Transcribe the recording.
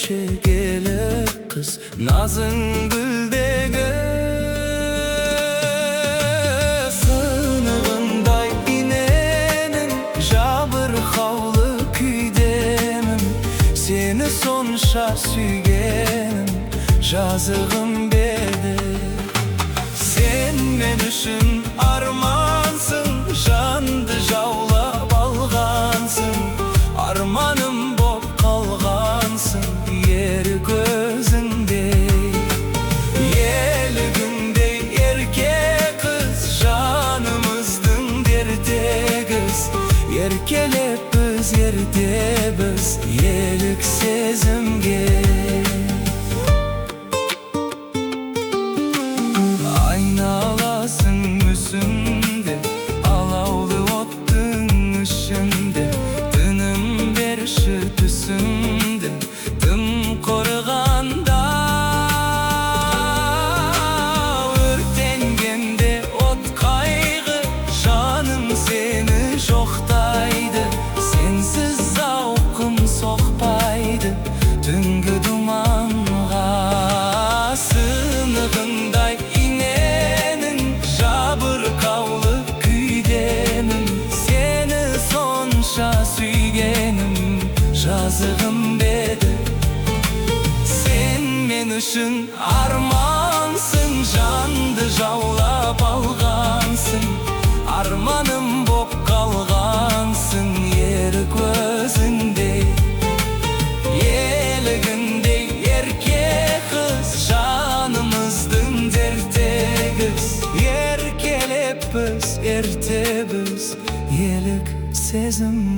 köşe gelip kız nazın güldege sınırınday inenin jabır havlı küydemim seni sonşa süygenim жазығым беді sen men үшін armansın жанды жаулап алғансың арманым боп қалғансың ері көзіңдей елігіңдей ерке қыз жанымыздың дертегіз еркелеп біз ертебіз елік сезімге айналасың мүсінде алаулы оттың ішінде тыным берші түсімді тым құрығанда өртенгенде от қайғы жаным сені жоқтайды сенсіз зауқым соқпайды түнгі думанға сынығындай иненің жабырқаулы күйдемін сені сонша сүйгенім жазығым беді сен мен үшін армансың жанды жаулап алғансың арманым боп қалғансың ері көзіңдей елігіндей ерке қыз жанымыздың дертегіз еркелеп біз ертебіз елік сезім